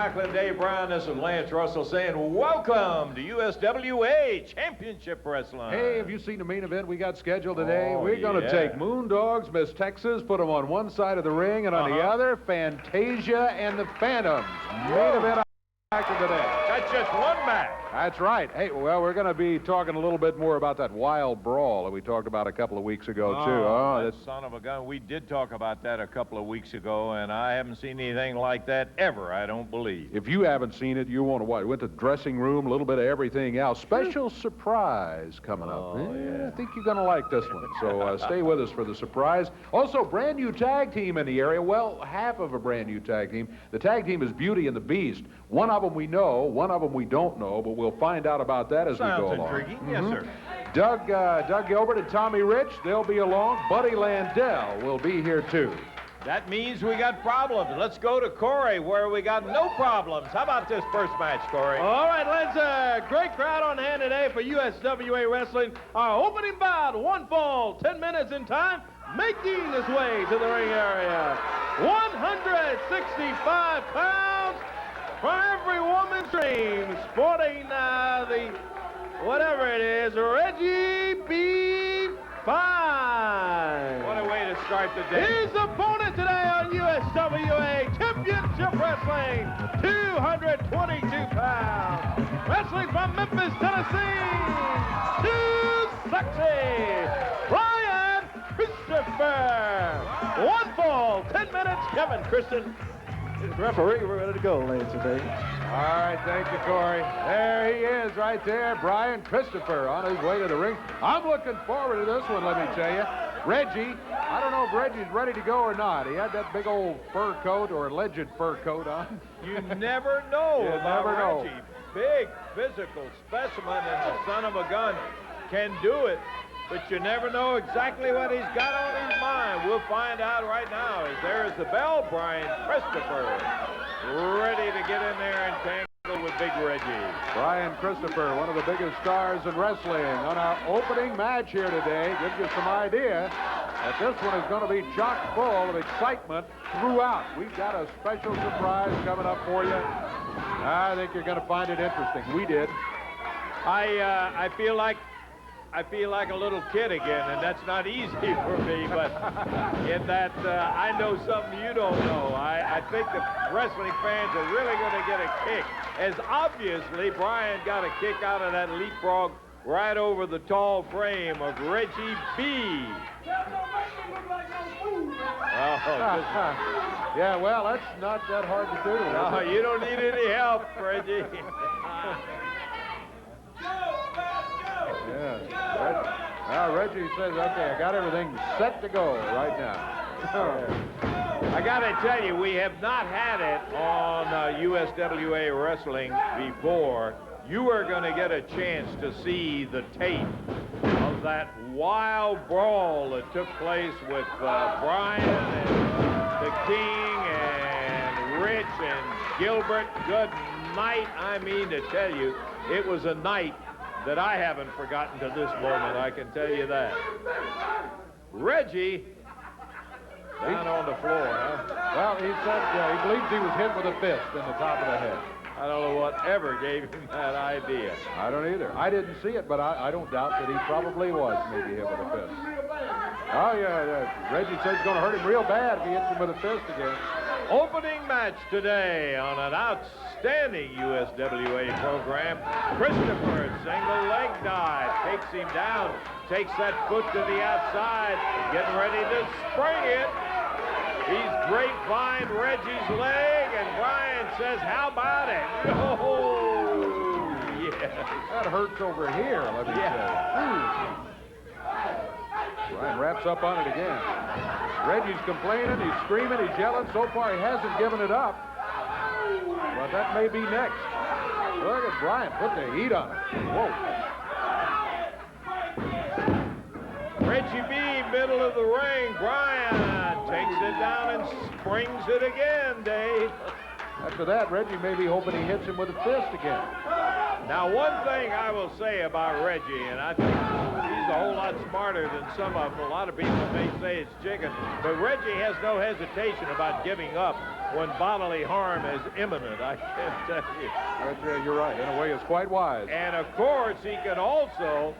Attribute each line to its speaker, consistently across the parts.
Speaker 1: Jacqueline, Dave Brown, this is Lance Russell saying welcome to USWA Championship Wrestling.
Speaker 2: Hey, have you seen the main event we got scheduled today?
Speaker 1: Oh,
Speaker 2: We're going to take Moondogs, Miss Texas, put them on one side of the ring, and on the other, Fantasia and the Phantoms. Main event action today.
Speaker 1: That's just one match.
Speaker 2: That's right. Hey, well, we're going to be talking a little bit more about that wild brawl that we talked about a couple of weeks ago, too.
Speaker 1: Oh, that son of a gun. We did talk about that a couple of weeks ago, and I haven't seen anything like that ever, I don't believe.
Speaker 2: If you haven't seen it, you want to watch. Went to the dressing room, a little bit of everything else. Special surprise coming up.
Speaker 1: Yeah.
Speaker 2: I think you're going to like this one, so stay with us for the surprise. Also, brand new tag team in the area. Well, half of a brand new tag team. The tag team is Beauty and the Beast. One of them we know, one of them we don't know, but we'll find out about that as we go along.
Speaker 1: Sounds intriguing. Yes, sir.
Speaker 2: Doug Gilbert and Tommy Rich, they'll be along. Buddy Landell will be here, too.
Speaker 1: That means we got problems. Let's go to Corey, where we got no problems. How about this first match, Corey?
Speaker 3: All right, let's great crowd on hand today for USWA Wrestling. Our opening bout, one fall, 10 minutes in time, making his way to the ring area. 165 pounds for every woman's dream, sporting the, whatever it is, Reggie B. Fine.
Speaker 1: What a way to start the day.
Speaker 3: His opponent today on USWA Championship Wrestling, 222 pounds. Wrestling from Memphis, Tennessee, too sexy, Brian Christopher. One fall, 10 minutes, Kevin Christian. Referee, we're ready to go, ladies and gentlemen.
Speaker 2: All right, thank you, Corey. There he is right there, Brian Christopher on his way to the ring. I'm looking forward to this one, let me tell you. Reggie, I don't know if Reggie's ready to go or not. He had that big old fur coat or alleged fur coat on.
Speaker 1: You never know
Speaker 2: You
Speaker 1: about
Speaker 2: never know.
Speaker 1: Reggie. Big physical specimen and the son of a gun can do it, but you never know exactly what he's got on his mind. We'll find out right now as there's the bell, Brian Christopher, ready to get in there and tangle with Big Reggie.
Speaker 2: Brian Christopher, one of the biggest stars in wrestling, on our opening match here today. Gives you some idea that this one is going to be chock full of excitement throughout. We've got a special surprise coming up for you. I think you're going to find it interesting. We did.
Speaker 1: I feel like a little kid again, and that's not easy for me, but in that I know something you don't know. I think the wrestling fans are really going to get a kick, as obviously Brian got a kick out of that leapfrog right over the tall frame of Reggie B.
Speaker 2: Yeah, well, that's not that hard to do.
Speaker 1: No, you don't need any help, Reggie.
Speaker 2: Yeah. Now Reggie says, okay, I got everything set to go right now.
Speaker 1: I got to tell you, we have not had it on USWA Wrestling before. You are going to get a chance to see the tape of that wild brawl that took place with Brian and the King and Rich and Gilbert. Good night. I mean to tell you, it was a night that I haven't forgotten to this moment, I can tell you that. Reggie, down on the floor, huh?
Speaker 2: Well, he said he believes he was hit with a fist in the top of the head.
Speaker 1: I don't know what ever gave him that idea.
Speaker 2: I don't either. I didn't see it, but I don't doubt that he probably was maybe hit with a fist. Oh, yeah. Reggie said it's going to hurt him real bad if he hits him with a fist again.
Speaker 1: Opening match today on an outstanding USWA program. Christopher, single leg dive, takes him down, takes that foot to the outside, getting ready to spring it. He's grapevine Reggie's leg, and Brian says, how about it? Oh, yes.
Speaker 2: That hurts over here, let me say. Brian wraps up on it again. Reggie's complaining, he's screaming, he's yelling. So far, he hasn't given it up. But that may be next. Look at Brian put the heat on it. Whoa.
Speaker 1: Reggie B, middle of the ring. Brian takes it down and springs it again, Dave.
Speaker 2: After that, Reggie may be hoping he hits him with a fist again.
Speaker 1: Now, one thing I will say about Reggie, and I think he's a whole lot smarter than some of them. A lot of people may say it's chicken, but Reggie has no hesitation about giving up when bodily harm is imminent, I can tell you.
Speaker 2: You're right. In a way, it's quite wise.
Speaker 1: And, of course, he can also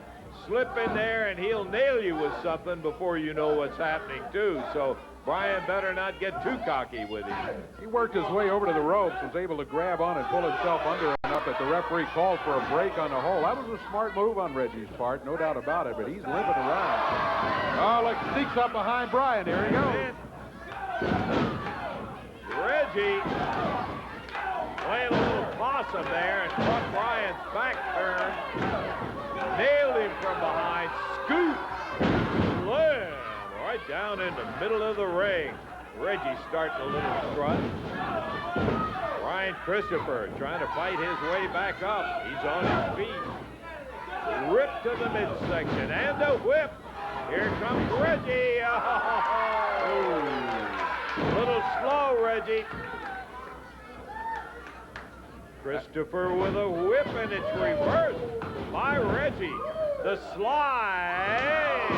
Speaker 1: slip in there and he'll nail you with something before you know what's happening, too. So Bryan better not get too cocky with him.
Speaker 2: He worked his way over to the ropes, was able to grab on and pull himself under enough that the referee called for a break on the hole. That was a smart move on Reggie's part, no doubt about it, but he's limping around. Oh, look, sneaks up behind Bryan. Here he goes.
Speaker 1: Reggie playing a little possum there and caught Bryan's back turn. Nailed him from behind. Scoop. Slam. Right down in the middle of the ring. Reggie starting a little strut. Brian Christopher trying to fight his way back up. He's on his feet. Ripped to the midsection and a whip. Here comes Reggie. Oh. A little slow, Reggie. Christopher with a whip, and it's reversed by Reggie. The slide.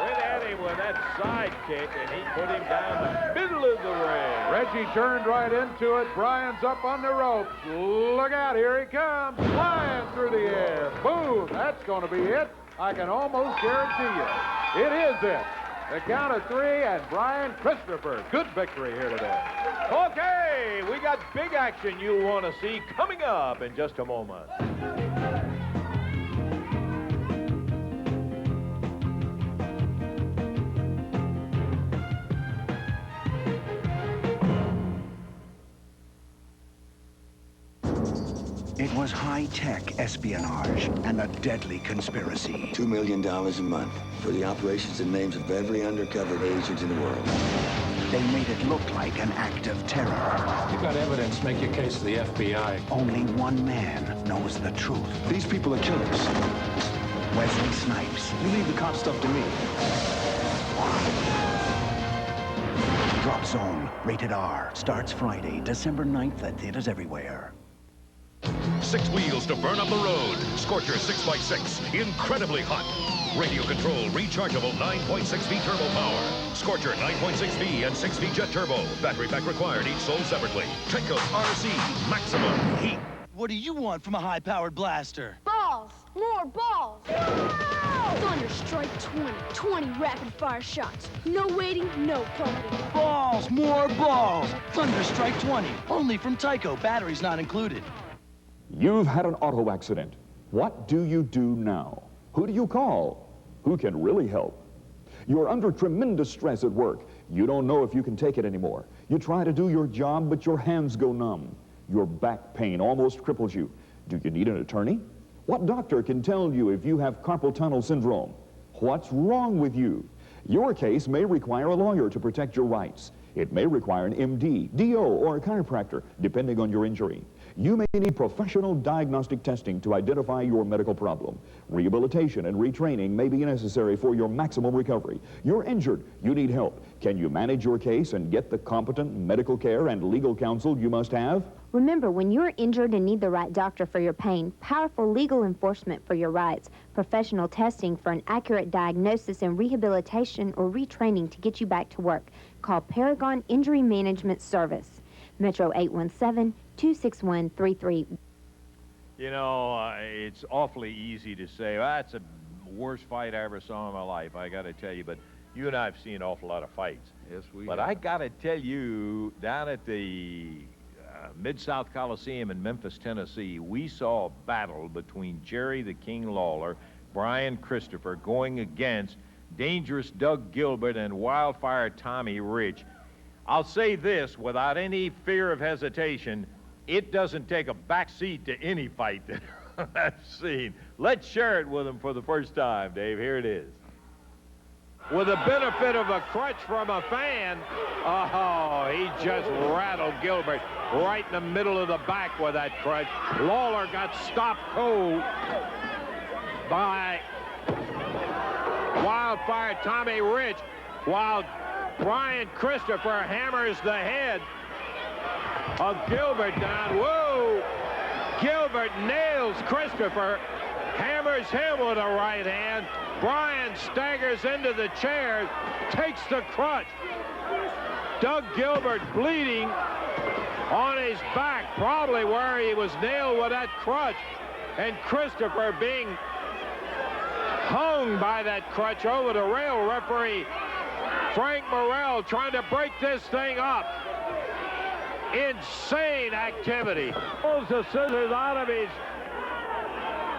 Speaker 1: Went at him with that side kick, and he put him down the middle of the ring.
Speaker 2: Reggie turned right into it. Bryan's up on the ropes. Look out, here he comes. Flying through the air. Boom. That's going to be it. I can almost guarantee you. It is it. The count of 3, and Brian Christopher. Good victory here today.
Speaker 1: Okay, we got big action you'll want to see coming up in just a moment.
Speaker 4: It was high-tech espionage and a deadly conspiracy.
Speaker 5: $2 million a month for the operations and names of every undercover agent in the world.
Speaker 4: They made it look like an act of terror.
Speaker 6: You've got evidence. Make your case to the FBI.
Speaker 4: Only one man knows the truth.
Speaker 5: These people are killers.
Speaker 4: Wesley Snipes.
Speaker 5: You leave the cop stuff to me.
Speaker 4: Drop Zone, rated R. Starts Friday, December 9th at theaters everywhere.
Speaker 7: 6 wheels to burn up the road. Scorcher 6x6, incredibly hot. Radio control, rechargeable 9.6V turbo power. Scorcher 9.6V and 6V jet turbo. Battery pack required, each sold separately. Tyco RC, maximum heat.
Speaker 8: What do you want from a high-powered blaster?
Speaker 9: Balls! More balls! Thunder Strike 20. 20 rapid-fire shots. No waiting, no pumping.
Speaker 8: Balls! More balls! Thunder Strike 20. Only from Tyco. Batteries not included.
Speaker 10: You've had an auto accident. What do you do now? Who do you call? Who can really help? You're under tremendous stress at work. You don't know if you can take it anymore. You try to do your job, but your hands go numb. Your back pain almost cripples you. Do you need an attorney? What doctor can tell you if you have carpal tunnel syndrome? What's wrong with you? Your case may require a lawyer to protect your rights. It may require an MD, DO, or a chiropractor, depending on your injury. You may need professional diagnostic testing to identify your medical problem. Rehabilitation and retraining may be necessary for your maximum recovery. You're injured. You need help. Can you manage your case and get the competent medical care and legal counsel you must have?
Speaker 11: Remember, when you're injured and need the right doctor for your pain, powerful legal enforcement for your rights, professional testing for an accurate diagnosis and rehabilitation or retraining to get you back to work, call Paragon Injury Management Service. Metro 817-261-33.
Speaker 1: You know, it's awfully easy to say, well, that's the worst fight I ever saw in my life, I got to tell you. But you and I have seen an awful lot of fights.
Speaker 2: Yes, we
Speaker 1: But
Speaker 2: have.
Speaker 1: I got to tell you, down at the Mid-South Coliseum in Memphis, Tennessee, we saw a battle between Jerry the King Lawler, Brian Christopher, going against Dangerous Doug Gilbert and Wildfire Tommy Rich. I'll say this without any fear of hesitation, it doesn't take a backseat to any fight that I've seen. Let's share it with them for the first time, Dave. Here it is. With the benefit of a crutch from a fan, oh, he just rattled Gilbert right in the middle of the back with that crutch. Lawler got stopped cold by Wildfire Tommy Rich, while Brian Christopher hammers the head of Gilbert down. Whoa! Gilbert nails Christopher, hammers him with a right hand. Brian staggers into the chair, takes the crutch. Doug Gilbert bleeding on his back, probably where he was nailed with that crutch, and Christopher being hung by that crutch over the rail. Referee Frank Morrell trying to break this thing up. Insane activity. Pulls the scissors out of his...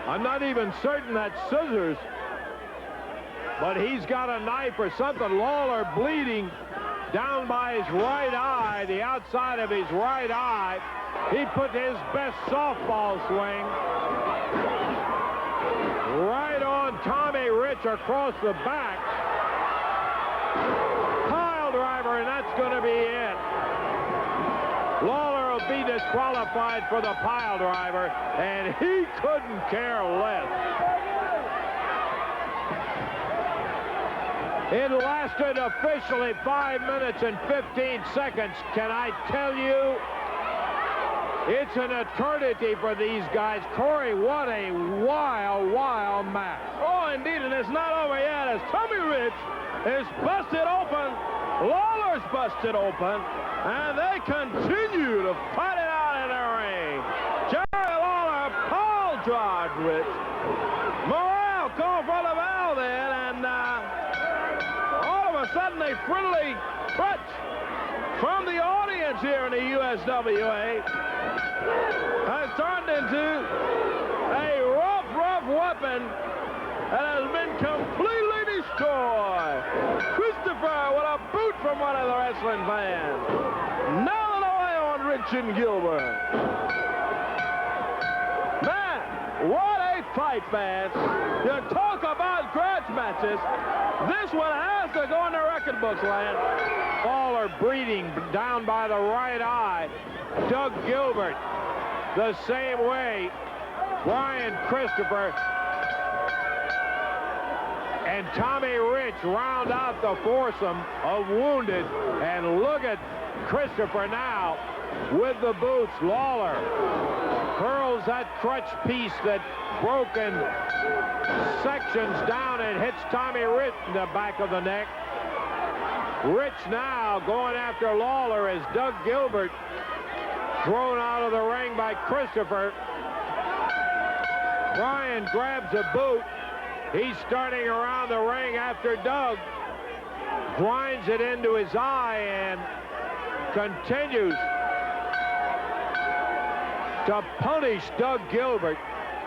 Speaker 1: I'm not even certain that's scissors, but he's got a knife or something. Lawler bleeding down by his right eye, the outside of his right eye. He put his best softball swing right on Tommy Rich across the back. Pile driver, and that's going to be it. Lawler will be disqualified for the pile driver, and he couldn't care less. It lasted officially 5 minutes and 15 seconds. Can I tell you, it's an eternity for these guys. Corey, what a wild, wild match.
Speaker 3: Oh, indeed, and it's not over yet as Tommy Rich is busted open. Lawler's busted open, and they continue to fight it out in the ring. Jerry Lawler pile drive Rich. Morrell called for the bell then, and all of a sudden a friendly touch from the audience here in the USWA has turned into a rough weapon that has been completely destroyed. Christopher with a boot from one of the wrestling fans. Nailing away on Rich and Gilbert. Man, what a fight, fans. You talk about grudge matches. This one has to go in the record books, Lance.
Speaker 1: Lawler bleeding down by the right eye. Doug Gilbert the same way. Brian Christopher and Tommy Rich round out the foursome of wounded. And look at Christopher now with the boots. Lawler curls that crutch piece that broke in sections down and hits Tommy Rich in the back of the neck. Rich now going after Lawler as Doug Gilbert thrown out of the ring by Christopher. Brian grabs a boot. He's starting around the ring after Doug. Grinds it into his eye and continues to punish Doug Gilbert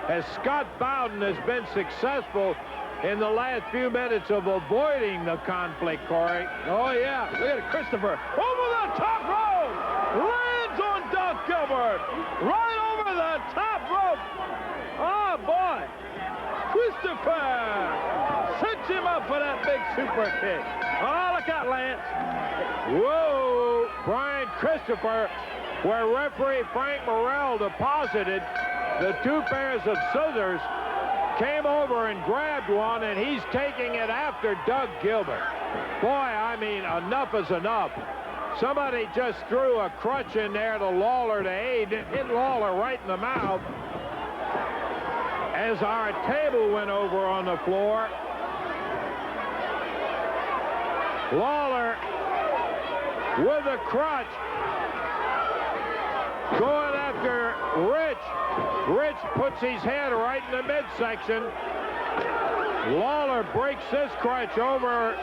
Speaker 1: as Scott Bowden has been successful in the last few minutes of avoiding the conflict, Corey.
Speaker 3: Oh, yeah. Look at Christopher. Over the top rope. Lands on Doug Gilbert. Right over the top rope. Oh, boy. Christopher sets him up for that big super kick. Oh, look out, Lance.
Speaker 1: Whoa. Brian Christopher, where referee Frank Morrell deposited the two pairs of scissors, came over and grabbed one, and he's taking it after Doug Gilbert. Boy, I mean, enough is enough. Somebody just threw a crutch in there to Lawler to aid, hit Lawler right in the mouth as our table went over on the floor. Lawler with a crutch going after Rich. Rich puts his head right in the midsection. Lawler breaks this crutch over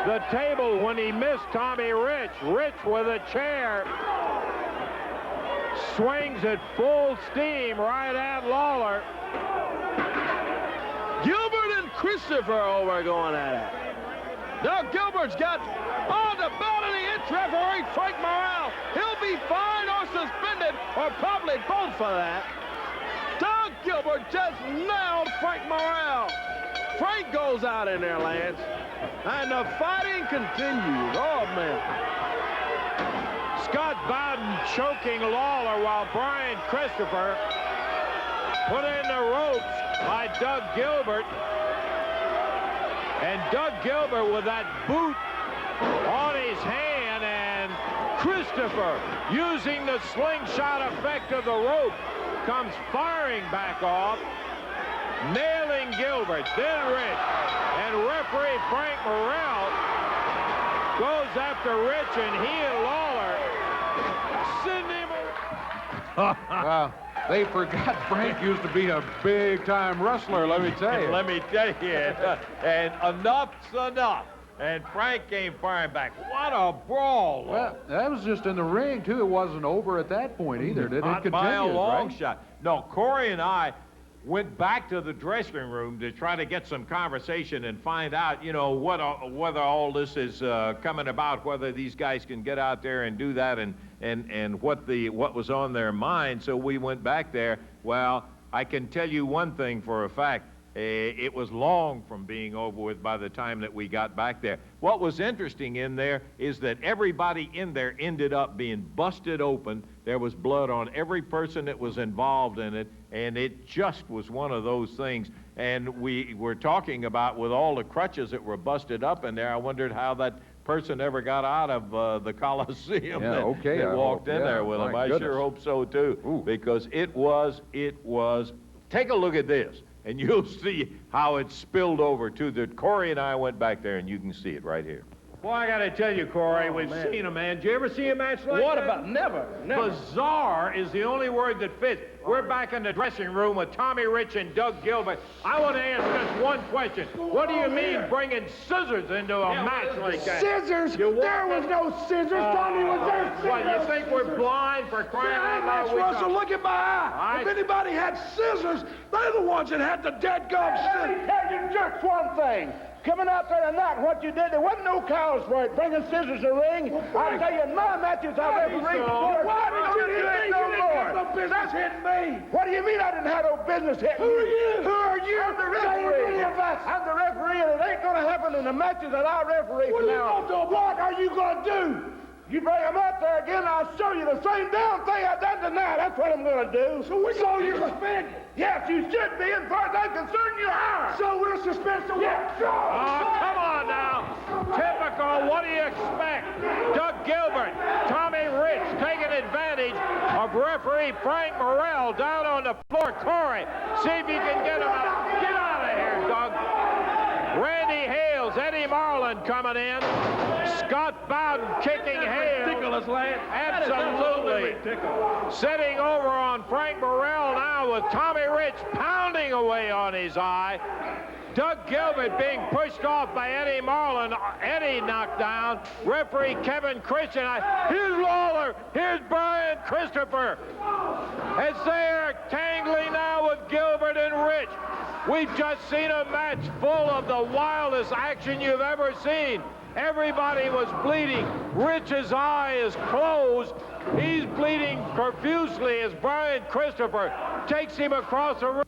Speaker 1: the table when he missed Tommy Rich. Rich with a chair swings at full steam right at Lawler.
Speaker 3: Gilbert and Christopher over going at it. Doug Gilbert's got on the belt of the inch referee Frank Morrell. He'll be fined or suspended, or probably both for that. Doug Gilbert just nailed Frank Morrell. Frank goes out in there, Lance, and the fighting continues. Oh, man.
Speaker 1: Scott Bowden choking Lawler while Brian Christopher put in the ropes by Doug Gilbert. And Doug Gilbert with that boot on his hand, and Christopher using the slingshot effect of the rope comes firing back off, nailing Gilbert, then Rich, and referee Frank Morrell goes after Rich, and he and Lawler send him.
Speaker 2: Well, they forgot Frank used to be a big-time wrestler, let me tell you.
Speaker 1: Let me tell you, and enough's enough. And Frank came firing back. What a brawl!
Speaker 2: Well, that was just in the ring, too. It wasn't over at that point either, did it?
Speaker 1: Not by a
Speaker 2: continued,
Speaker 1: long
Speaker 2: right?
Speaker 1: shot. No, Corey and I went back to the dressing room to try to get some conversation and find out, you know, whether all this is coming about, whether these guys can get out there and do that, and what was on their mind. So we went back there. Well, I can tell you one thing for a fact. It was long from being over with by the time that we got back there. What was interesting in there is that everybody in there ended up being busted open. There was blood on every person that was involved in it, and it just was one of those things. And we were talking about, with all the crutches that were busted up in there, I wondered how that person ever got out of the Coliseum that walked in there with him. I sure hope so, too, because it was. Take a look at this. And you'll see how it spilled over, too. That Corey and I went back there, and you can see it right here. Well, I got to tell you, Corey, we've seen a man. Did you ever see a match like that?
Speaker 3: What about? Never.
Speaker 1: Bizarre is the only word that fits. We're back in the dressing room with Tommy Rich and Doug Gilbert. I want to ask just one question. What do you mean bringing scissors into a match like that?
Speaker 3: Scissors? There was no scissors. Tommy was there.
Speaker 1: What, you think we're blind for crying out loud?
Speaker 3: Russell, look at my eye. If anybody had scissors, they're the ones that had the dead gum scissors. Let me tell you just one thing. Coming out there tonight, what you did, there wasn't no cows for it. Bringing scissors to the ring. I'll tell you, in my matches, I referee. Why did you hit me no more? No business hitting me. What do you mean I didn't have no business hitting me? Who are you? I'm the referee. I'm the referee, and it ain't going to happen in the matches that I referee from now on. What are you going to do? You bring them out there again, I'll show you the same damn thing I done tonight. That's what I'm going to do. So you're suspended? Yes, you should be. As far as I'm concerned, you are. So we're suspended. So yeah.
Speaker 1: Oh, come on now. Typical. What do you expect? Doug Gilbert, Tommy Rich taking advantage of referee Frank Morrell down on the floor. Corey, see if you can get him out. Get out of here, Doug. Randy Hales, Eddie Marlin coming in. Scott Bowden kicking Hales.
Speaker 3: Ridiculous, lad.
Speaker 1: Absolutely. Sitting over on Frank Morrell now with Tommy Rich pounding away on his eye. Doug Gilbert being pushed off by Eddie Marlin. Eddie knocked down. Referee Kevin Christian. Here's Lawler. Here's Brian Christopher. As they're tangling now with Gilbert and Rich. We've just seen a match full of the wildest action you've ever seen. Everybody was bleeding. Rich's eye is closed. He's bleeding profusely as Brian Christopher takes him across the room.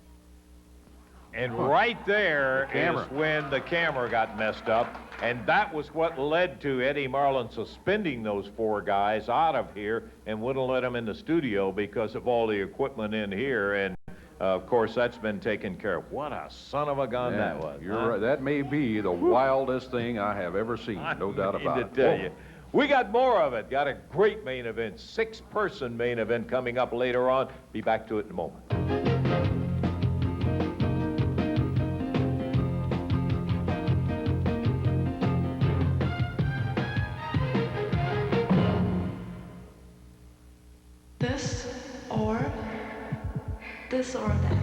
Speaker 1: And right there is when the camera got messed up. And that was what led to Eddie Marlin suspending those four guys out of here and wouldn't let them in the studio because of all the equipment in here. And of course, that's been taken care of. What a son of a gun that was.
Speaker 2: You're right. That may be the wildest thing I have ever seen. No doubt about it.
Speaker 1: I tell you. We got more of it. Got a great main event, 6-person main event coming up later on. Be back to it in a moment.
Speaker 12: This or that. This or that.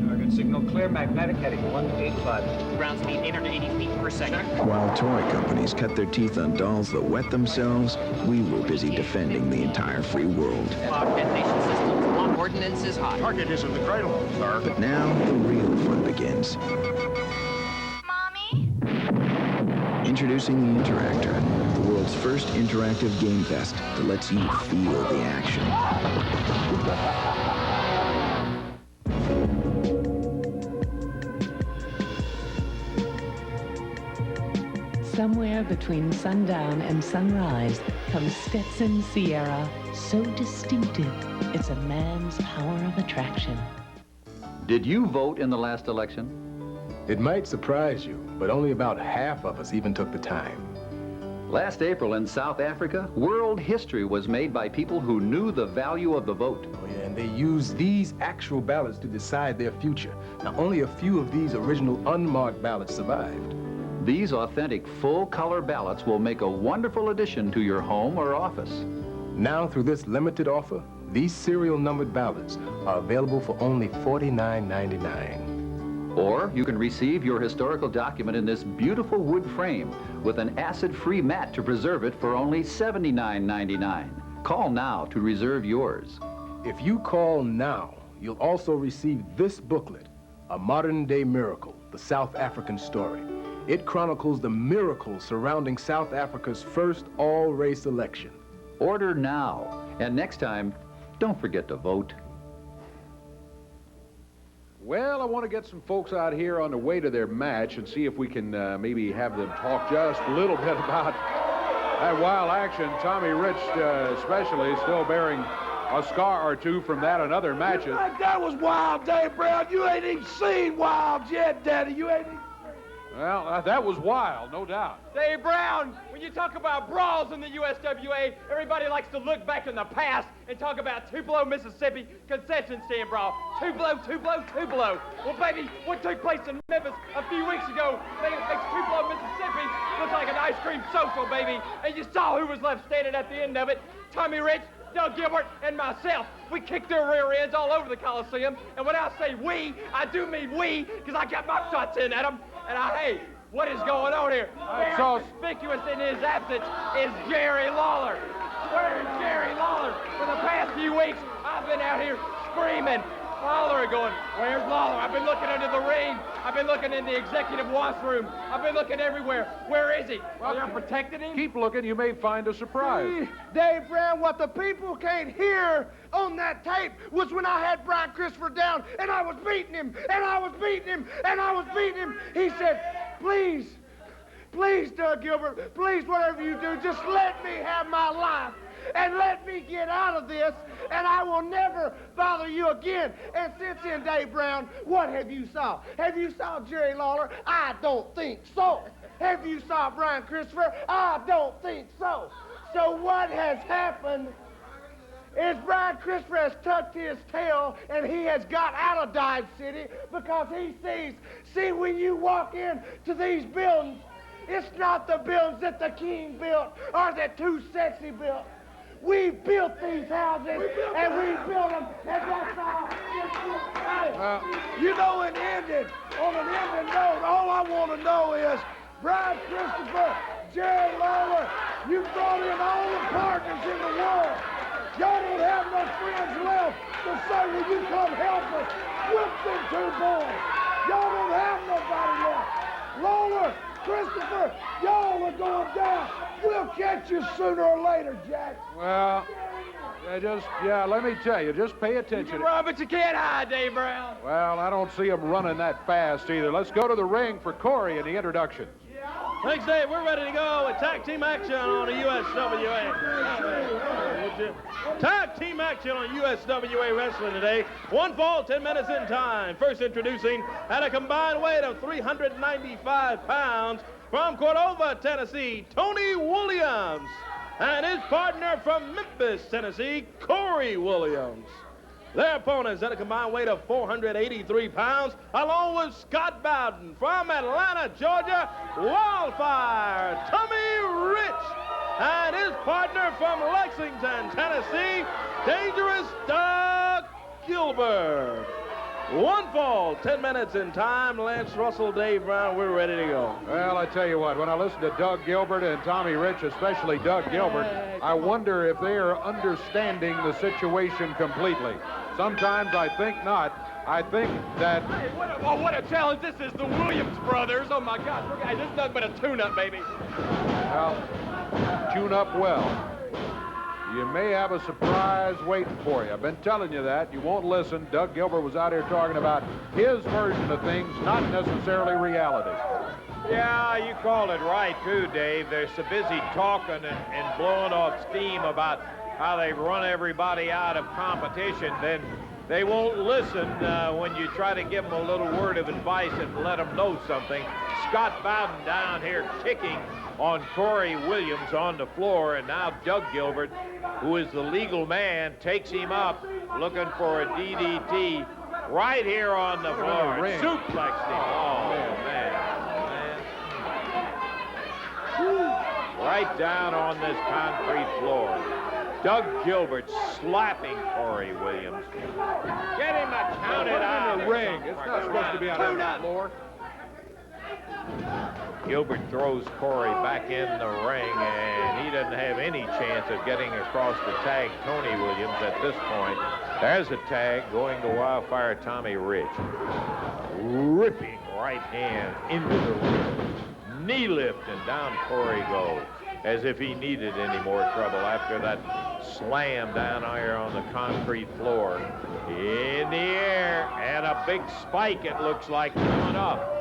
Speaker 13: Target signal clear, magnetic heading 185. Ground speed 880 feet per second.
Speaker 14: While toy companies cut their teeth on dolls that wet themselves, we were busy defending the entire free world.
Speaker 13: Detonation systems on ordnance is hot.
Speaker 15: Target is in the cradle, sir.
Speaker 14: But now the real fun begins.
Speaker 9: Mommy?
Speaker 14: Introducing the Interactor, the world's first interactive game fest that lets you feel the action.
Speaker 16: Somewhere between sundown and sunrise comes Stetson Sierra, so distinctive, it's a man's power of attraction.
Speaker 17: Did you vote in the last election?
Speaker 18: It might surprise you, but only about half of us even took the time.
Speaker 17: Last April in South Africa, world history was made by people who knew the value of the vote.
Speaker 15: Oh, yeah, and they used these actual ballots to decide their future. Now, only a few of these original unmarked ballots survived.
Speaker 17: These authentic full-color ballots will make a wonderful addition to your home or office.
Speaker 15: Now, through this limited offer, these serial numbered ballots are available for only $49.99.
Speaker 17: Or you can receive your historical document in this beautiful wood frame with an acid-free mat to preserve it for only $79.99. Call now to reserve yours.
Speaker 15: If you call now, you'll also receive this booklet, A Modern-Day Miracle, the South African Story. It chronicles the miracles surrounding South Africa's first all-race election.
Speaker 17: Order now, and next time, don't forget to vote.
Speaker 2: Well, I want to get some folks out here on the way to their match and see if we can maybe have them talk just a little bit about that wild action. Tommy Rich, especially, still bearing a scar or two from that and other matches.
Speaker 3: That was wild, Dave Brown. You ain't even seen wild yet, Daddy. You ain't even...
Speaker 2: Well, that was wild, no doubt.
Speaker 18: Dave Brown, when you talk about brawls in the USWA, everybody likes to look back in the past and talk about Tupelo, Mississippi concession stand brawl. Tupelo, Tupelo, Tupelo. Well, baby, what took place in Memphis a few weeks ago makes Tupelo, Mississippi look like an ice cream social, baby. And you saw who was left standing at the end of it. Tommy Rich, Doug Gilbert, and myself. We kicked their rear ends all over the Coliseum. And when I say we, I do mean we, because I got my shots in at them. And hey, what is going on here? Very conspicuous in his absence is Jerry Lawler. Where is Jerry Lawler? For the past few weeks, I've been out here screaming. Lawler going, where's Lawler? I've been looking under the ring. I've been looking in the executive washroom. I've been looking everywhere. Where is he? Well, they're protecting him?
Speaker 2: Keep looking, you may find a surprise.
Speaker 3: Dave Brown, what the people can't hear on that tape was when I had Brian Christopher down and I was beating him, and I was beating him, and I was beating him. He said, please, please, Doug Gilbert, please, whatever you do, just let me have my life. And let me get out of this, and I will never bother you again. And since then, Dave Brown, what have you saw? Have you saw Jerry Lawler? I don't think so. Have you saw Brian Christopher? I don't think so. So what has happened is Brian Christopher has tucked his tail, and he has got out of Dodge City because he see, when you walk into these buildings, it's not the buildings that the king built or that Too Sexy built. We built these houses, and we built them, and that's all. You know, on an ending note, all I want to know is, Brian Christopher, Jerry Lawler, you brought in all the partners in the world. Y'all don't have no friends left to say, will you come help us whip them two boys? Y'all don't have nobody left. Lawler, Christopher, y'all are going down. We'll catch you sooner or later, Jack.
Speaker 2: Well, let me tell you, just pay attention.
Speaker 18: You run, but you can't hide, Dave Brown.
Speaker 2: Well, I don't see him running that fast either. Let's go to the ring for Corey in the introduction.
Speaker 3: Thanks, Dave. We're ready to go with tag team action on the USWA. Tag team action on USWA Wrestling today. One fall, 10 minutes in time. First introducing at a combined weight of 395 pounds from Cordova, Tennessee, Tony Williams. And his partner from Memphis, Tennessee, Corey Williams. Their opponents at a combined weight of 483 pounds, along with Scott Bowden from Atlanta, Georgia, Wildfire, Tommy Rich, and his partner from Lexington, Tennessee, Dangerous Doug Gilbert. One fall, 10 minutes in time. Lance Russell, Dave Brown, we're ready to go.
Speaker 2: Well, I tell you what, when I listen to Doug Gilbert and Tommy Rich, especially Doug Gilbert, I wonder if they are understanding the situation completely. Sometimes I think not. I think that...
Speaker 18: Hey, what a challenge. This is the Williams brothers. Oh, my gosh. This is nothing but a tune-up, baby.
Speaker 2: Well, tune up well. You may have a surprise waiting for you. I've been telling you that. You won't listen. Doug Gilbert was out here talking about his version of things, not necessarily reality.
Speaker 1: Yeah, you called it right, too, Dave. They're so busy talking and blowing off steam about how they've run everybody out of competition, then they won't listen when you try to give them a little word of advice and let them know something. Scott Bowden down here kicking on Corey Williams on the floor, and now Doug Gilbert, who is the legal man, takes him up, looking for a DDT right here on the floor. Suplexed him. Oh, man. Right down on this concrete floor. Doug Gilbert slapping Corey Williams. Get him to count it out.
Speaker 2: In the ring. It's not supposed to be out on the floor.
Speaker 1: Gilbert throws Corey back in the ring, and he doesn't have any chance of getting across to tag Tony Williams at this point. There's a tag going to Wildfire Tommy Rich. Ripping right hand into the ring. Knee lift, and down Corey goes, as if he needed any more trouble after that slam down here on the concrete floor. In the air, and a big spike, it looks like, coming up.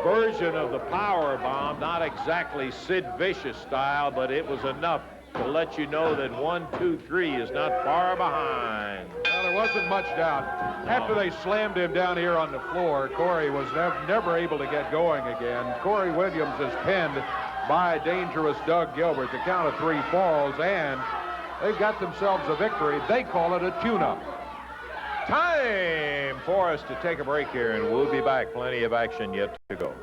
Speaker 1: Version of the power bomb, not exactly Sid Vicious style, but it was enough to let you know that 1, 2, 3 is not far behind.
Speaker 2: Well, there wasn't much doubt. After they slammed him down here on the floor, Corey was never able to get going again. Corey Williams is pinned by dangerous Doug Gilbert. The count of 3 falls, and they've got themselves a victory. They call it a tune-up.
Speaker 1: Time for us to take a break here, and we'll be back. Plenty of action yet to go.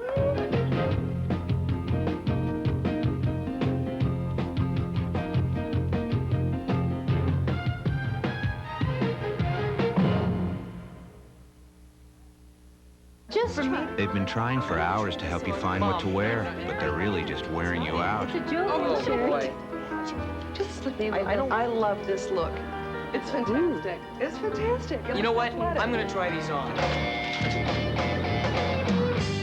Speaker 19: They've been trying for hours to help you find what to wear, but they're really just wearing you out.
Speaker 12: Oh, boy. Just slip me. I love this look. It's fantastic. It's fantastic.
Speaker 13: You know what? I'm going to try these on.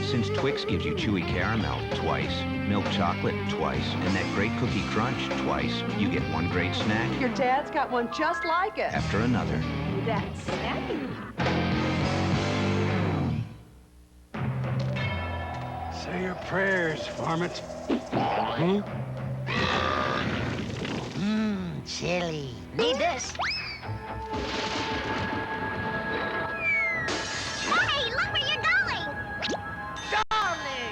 Speaker 19: Since Twix gives you chewy caramel twice, milk chocolate twice, and that great cookie crunch twice, you get one great snack
Speaker 12: Your dad's got one just like it.
Speaker 19: after another.
Speaker 12: That's snacky.
Speaker 20: Say your prayers, varmint.
Speaker 21: Chili. Need this. Hey, look where you're going! Darling!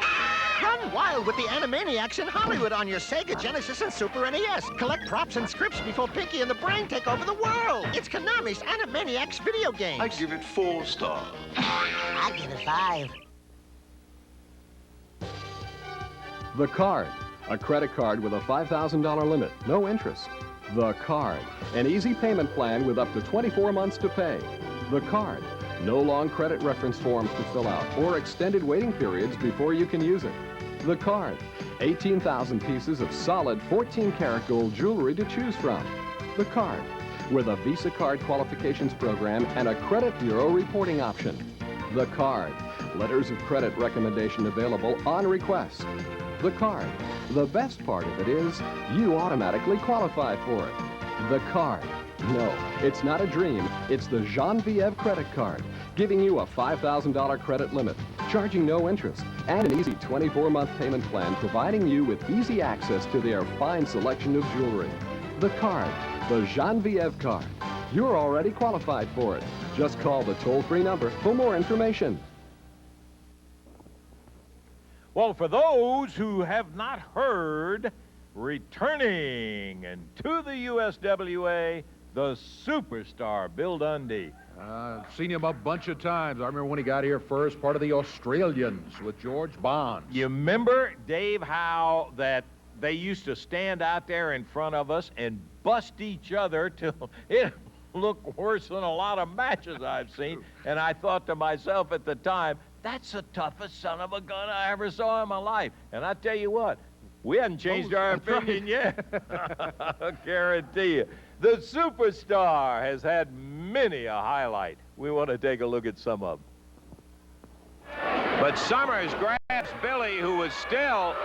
Speaker 21: Run wild with the Animaniacs in Hollywood on your Sega Genesis and Super NES. Collect props and scripts before Pinky and the Brain take over the world. It's Konami's Animaniacs video games.
Speaker 20: I give it 4 stars.
Speaker 21: I give it 5.
Speaker 22: The Card, a credit card with a $5,000 limit, no interest. The Card, an easy payment plan with up to 24 months to pay. The Card, no long credit reference forms to fill out or extended waiting periods before you can use it. The Card, 18,000 pieces of solid 14-karat gold jewelry to choose from. The Card, with a Visa card qualifications program and a credit bureau reporting option. The Card, letters of credit recommendation available on request. The Card. The best part of it is you automatically qualify for it. The Card. No, it's not a dream. It's the Genevieve credit card, giving you a $5,000 credit limit, charging no interest, and an easy 24-month payment plan, providing you with easy access to their fine selection of jewelry. The Card. The Genevieve card. You're already qualified for it. Just call the toll-free number for more information.
Speaker 1: Well, for those who have not heard, returning and to the USWA, the superstar Bill Dundee.
Speaker 2: I've seen him a bunch of times. I remember when he got here first, part of the Australians with George Bonds.
Speaker 1: You remember, Dave, how that they used to stand out there in front of us and bust each other till it looked worse than a lot of matches I've seen. And I thought to myself at the time, that's the toughest son of a gun I ever saw in my life. And I tell you what, we haven't changed our opinion yet. I guarantee you. The superstar has had many a highlight. We want to take a look at some of them. But Summers grabs Billy, who was still.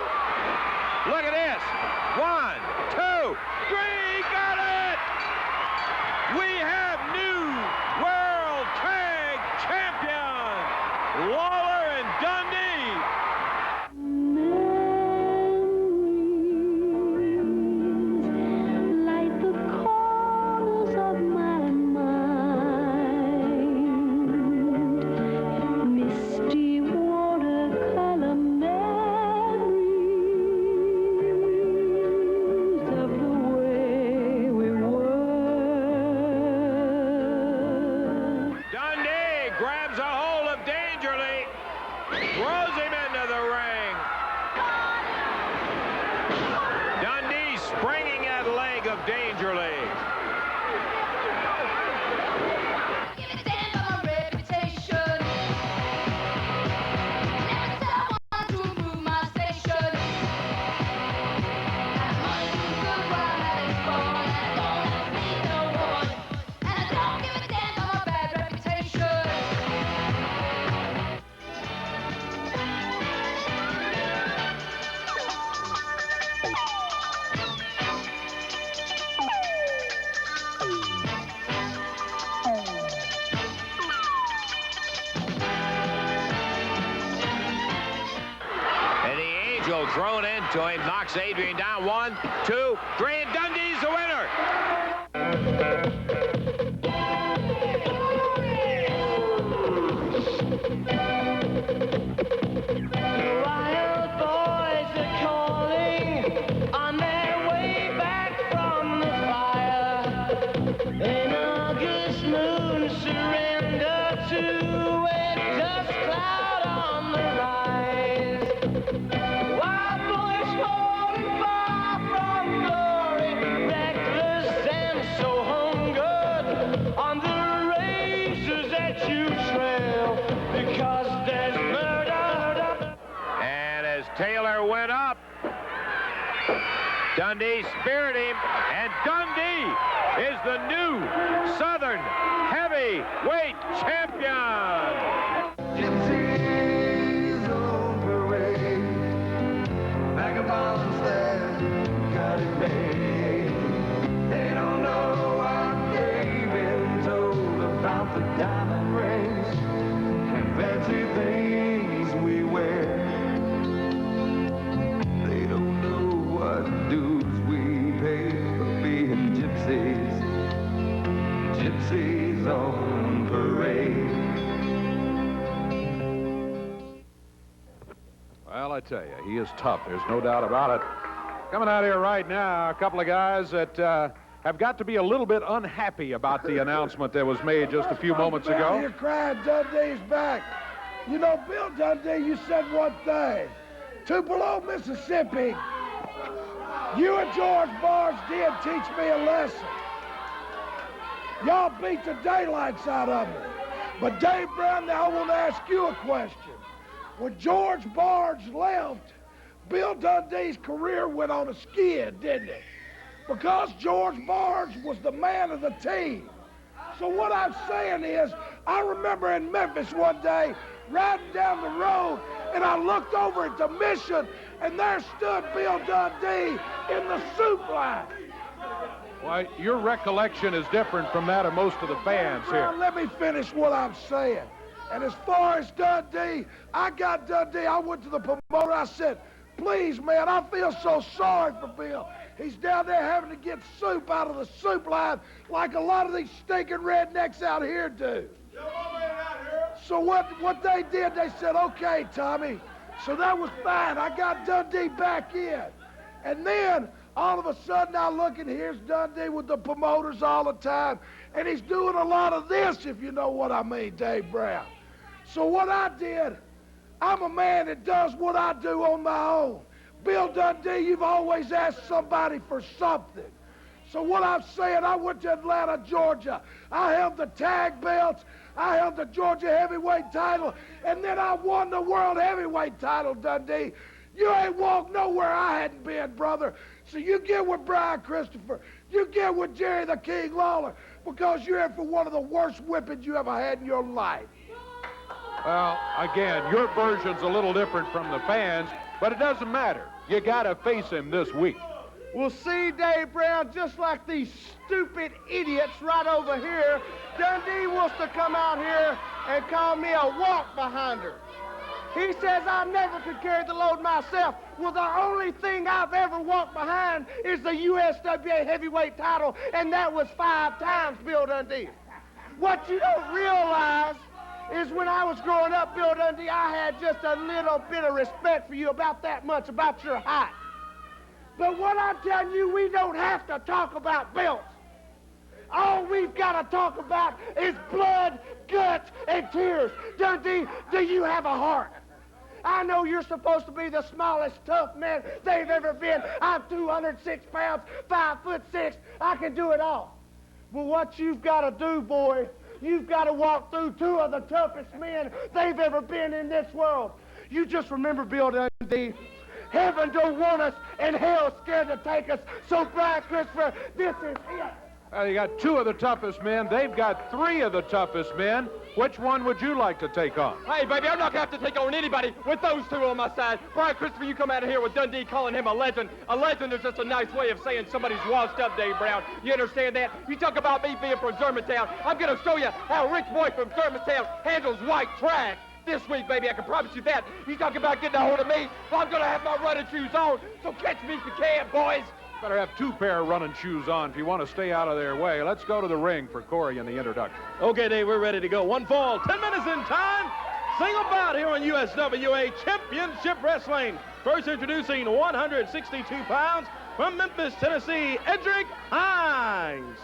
Speaker 1: Look at this. 1, 2, 3, got it! We have new World Tag Champions, Lawler and Dundee.
Speaker 21: Light the corners of my mind. Misty watercolor memories.
Speaker 1: throws him into the ring. Dundee springing that leg of Danger Lee. Thrown into him, knocks Adrian down. 1, 2, 3, and Dundee's the winner.
Speaker 5: Wild boys are calling on their way back from the fire. An August moon surrender to a dust cloud on the rise. Wild boys holding far from glory, reckless and so hungered on the razors that you trail, because there's murder.
Speaker 1: And as Taylor went up, Dundee speared him, and Dundee is the new Southern Heavyweight Champion.
Speaker 5: Gypsies on parade, vagabonds that got it made. They don't know what they've been told about the diamond race and fancy things we wear. They don't know what dues we pay for being gypsies, gypsies on parade.
Speaker 2: Well, I tell you, he is tough. There's no doubt about it. Coming out here right now, a couple of guys that have got to be a little bit unhappy about the announcement that was made just a few moments ago.
Speaker 6: You're crying, Dundee's back. You know, Bill Dundee, you said one thing. Tupelo, Mississippi. You and George Barnes did teach me a lesson. Y'all beat the daylights out of me. But Dave Brown, now I want to ask you a question. When George Barnes left, Bill Dundee's career went on a skid, didn't it? Because George Barnes was the man of the team. So what I'm saying is, I remember in Memphis one day, riding down the road, and I looked over at the Mission, and there stood Bill Dundee in the soup line.
Speaker 2: Why, your recollection is different from that of most of the fans here.
Speaker 6: Now, let me finish what I'm saying. And as far as Dundee, I got Dundee. I went to the promoter. I said, please, man, I feel so sorry for Bill. He's down there having to get soup out of the soup line like a lot of these stinking rednecks out here do. So what they did, they said, okay, Tommy. So that was fine. I got Dundee back in. And then, all of a sudden, I look and here's Dundee with the promoters all the time. And he's doing a lot of this, if you know what I mean, Dave Brown. So what I did, I'm a man that does what I do on my own. Bill Dundee, you've always asked somebody for something. So what I'm saying, I went to Atlanta, Georgia. I held the tag belts. I held the Georgia heavyweight title. And then I won the world heavyweight title, Dundee. You ain't walked nowhere I hadn't been, brother. So you get with Brian Christopher. You get with Jerry the King Lawler, because you're in for one of the worst whippings you ever had in your life.
Speaker 2: Well, again, your version's a little different from the fans, but it doesn't matter. You gotta face him this week.
Speaker 6: Well, see, Dave Brown, just like these stupid idiots right over here, Dundee wants to come out here and call me a walk-behinder. He says I never could carry the load myself. Well, the only thing I've ever walked behind is the USWA heavyweight title, and that was 5 times, Bill Dundee. What you don't realize is when I was growing up, Bill Dundee, I had just a little bit of respect for you, about that much, about your height. But what I'm telling you, we don't have to talk about belts. All we've got to talk about is blood, guts, and tears. Dundee, do you have a heart?
Speaker 4: I know you're supposed to be the smallest tough man they've ever been. I'm 206 pounds, 5'6". I can do it all. But what you've got to do, boy, you've got to walk through two of the toughest men they've ever been in this world. You just remember Bill Dundee. Heaven don't want us, and hell's scared to take us. So, Brian Christopher, this is it.
Speaker 2: You got two of the toughest men. They've got three of the toughest men. Which one would you like to take on?
Speaker 18: Hey, baby, I'm not going to have to take on anybody with those two on my side. Brian Christopher, you come out of here with Dundee calling him a legend. A legend is just a nice way of saying somebody's washed up, Dave Brown. You understand that? You talk about me being from Germantown. I'm going to show you how a rich boy from Germantown handles white trash. This week, baby, I can promise you that. You talk about getting a hold of me, well, I'm going to have my running shoes on. So catch me if you can, boys.
Speaker 2: Better have two pair of running shoes on if you want to stay out of their way. Let's go to the ring for Corey in the introduction.
Speaker 3: Okay, Dave, we're ready to go. One fall, 10 minutes in time. Single bout here on USWA Championship Wrestling. First introducing 162 pounds from Memphis, Tennessee, Edric Hines.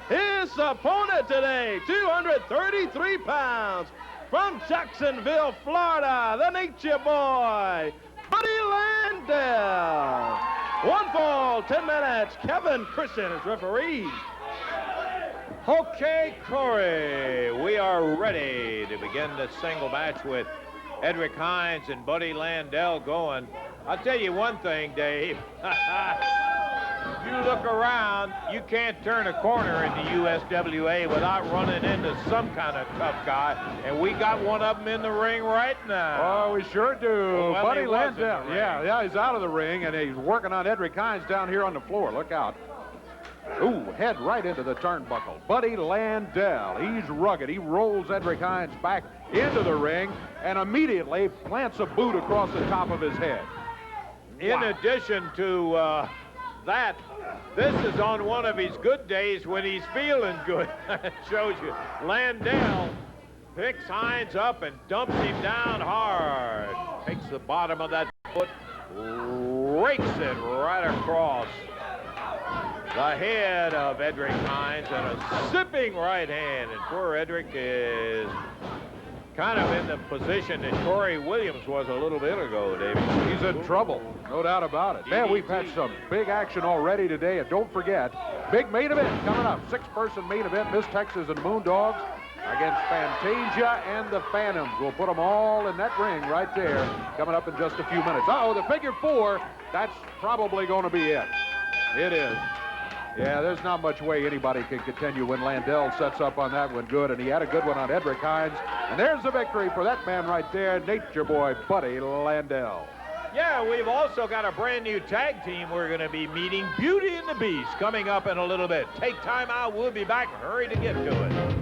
Speaker 3: His opponent today, 233 pounds from Jacksonville, Florida, the Nature Boy, Buddy Landell. One fall, 10 minutes. Kevin Christian is referee.
Speaker 1: Okay, Corey, we are ready to begin the single match with Edric Hines and Buddy Landell going. I'll tell you one thing, Dave. If you look around, you can't turn a corner in the USWA without running into some kind of tough guy, and we got one of them in the ring right now.
Speaker 2: Oh, we sure do.
Speaker 1: Well,
Speaker 2: Buddy
Speaker 1: he was in the
Speaker 2: Landell.
Speaker 1: ring.
Speaker 2: Yeah, he's out of the ring, and he's working on Edric Hines down here on the floor. Look out. Ooh, head right into the turnbuckle. Buddy Landell, he's rugged. He rolls Edric Hines back into the ring and immediately plants a boot across the top of his head.
Speaker 1: In addition to that, this is on one of his good days when he's feeling good. It shows you. Landell picks Hines up and dumps him down hard. Takes the bottom of that foot, rakes it right across the head of Edric Hines, and a zipping right hand. And poor Edric is kind of in the position that Corey Williams was a little bit ago, David.
Speaker 2: He's in trouble, no doubt about it. Man, we've had some big action already today, and don't forget, big main event coming up. 6-person main event, Miss Texas and Moondogs against Fantasia and the Phantoms. We'll put them all in that ring right there, coming up in just a few minutes. Uh-oh, the figure 4, that's probably going to be it. It is. Yeah, there's not much way anybody can continue when Landell sets up on that one good, and he had a good one on Edric Hines. And there's the victory for that man right there, Nature Boy Buddy Landell.
Speaker 1: Yeah, we've also got a brand new tag team we're going to be meeting, Beauty and the Beast, coming up in a little bit. Take time out, we'll be back. Hurry to get to it.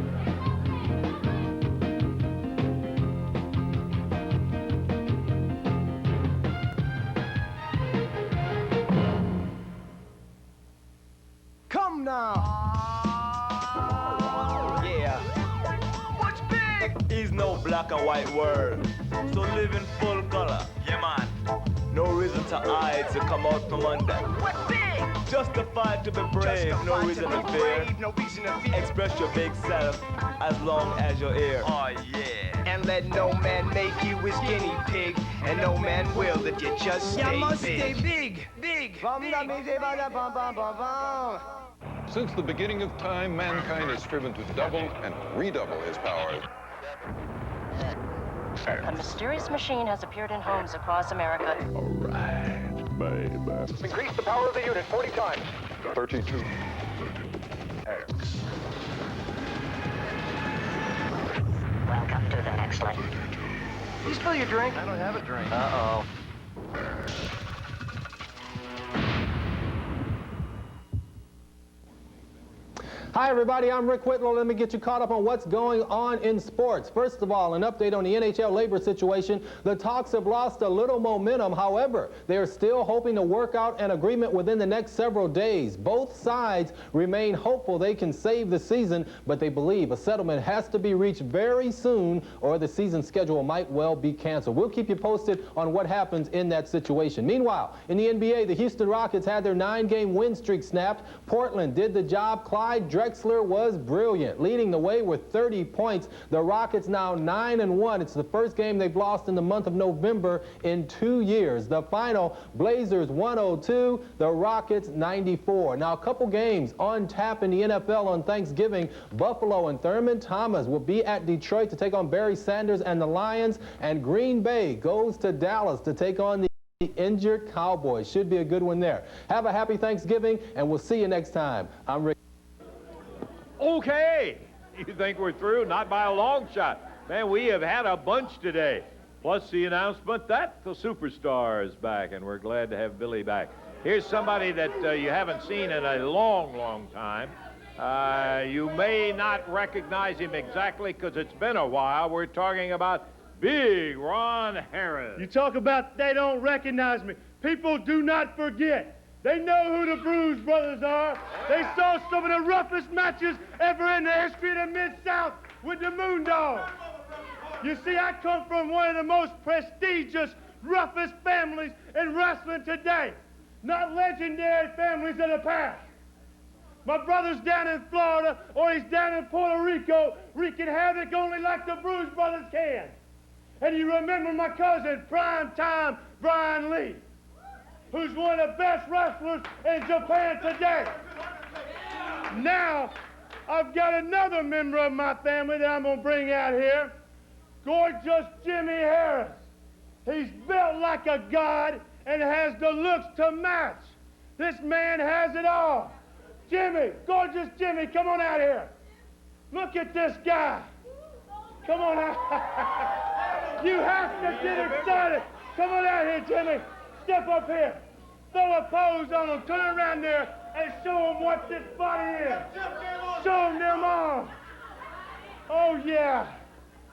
Speaker 21: Come now.
Speaker 5: Yeah. What's big? Is no black and white world. So live in full color. Yeah, man. No reason to hide, so come out from under. What's big? Justified to be brave, no reason to fear. No reason to fear. Express your big self as long as you're here. Oh, yeah.
Speaker 21: And let no man make you his guinea pig, and no man will that you just stay big. You must stay big, big.
Speaker 7: Since the beginning of time, mankind has striven to double and redouble his powers.
Speaker 23: A mysterious machine has appeared in homes across America.
Speaker 10: All right, baby.
Speaker 7: Increase the power of the unit 40 times. 32.
Speaker 10: X.
Speaker 23: Welcome to the next level.
Speaker 21: You spill your drink?
Speaker 13: I don't have a drink.
Speaker 23: Uh-oh.
Speaker 24: Hi, everybody. I'm Rick Whitlow. Let me get you caught up on what's going on in sports. First of all, an update on the NHL labor situation. The talks have lost a little momentum. However, they are still hoping to work out an agreement within the next several days. Both sides remain hopeful they can save the season, but they believe a settlement has to be reached very soon or the season schedule might well be canceled. We'll keep you posted on what happens in that situation. Meanwhile, in the NBA, the Houston Rockets had their 9-game win streak snapped. Portland did the job. Clyde Drexler Drexler was brilliant, leading the way with 30 points. The Rockets now 9-1. It's the first game they've lost in the month of November in 2 years. The final, Blazers 102, the Rockets 94. Now, a couple games on tap in the NFL on Thanksgiving. Buffalo and Thurman Thomas will be at Detroit to take on Barry Sanders and the Lions, and Green Bay goes to Dallas to take on the injured Cowboys. Should be a good one there. Have a happy Thanksgiving, and we'll see you next time. I'm Rick.
Speaker 1: Okay. You think we're through? Not by a long shot. Man, we have had a bunch today. Plus the announcement that the superstar is back, and we're glad to have Billy back. Here's somebody that you haven't seen in a long, long time. You may not recognize him exactly because it's been a while. We're talking about Big Ron Harris.
Speaker 3: You talk about they don't recognize me. People do not forget. They know who the Bruise Brothers are. They saw some of the roughest matches ever in the history of the Mid-South with the Moondogs. You see, I come from one of the most prestigious, roughest families in wrestling today. Not legendary families of the past. My brother's down in Florida, or he's down in Puerto Rico, wreaking havoc only like the Bruise Brothers can. And you remember my cousin, Prime Time Brian Lee, who's one of the best wrestlers in Japan today. Now, I've got another member of my family that I'm going to bring out here, gorgeous Jimmy Harris. He's built like a god and has the looks to match. This man has it all. Jimmy, gorgeous Jimmy, come on out here. Look at this guy. Come on out. You have to get excited. Come on out here, Jimmy. Step up here. Throw a pose on him. Turn around there and show him what this body is. Show him them arms. Oh, yeah.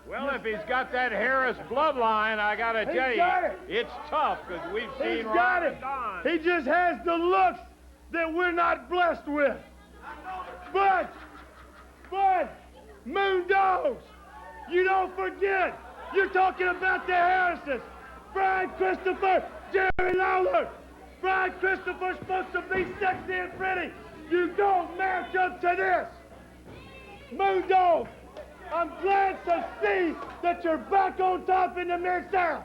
Speaker 1: Well, if he's got that Harris bloodline, I got to tell you, it's tough because we've seen
Speaker 3: got
Speaker 1: Ron
Speaker 3: it.
Speaker 1: and Don.
Speaker 3: He just has the looks that we're not blessed with. But, Moondogs, you don't forget, you're talking about the Harrises. Brian Christopher, Jerry Lawler. Brian Christopher's supposed to be sexy and pretty. You don't match up to this. Moondogs, I'm glad to see that you're back on top in the Mid-South,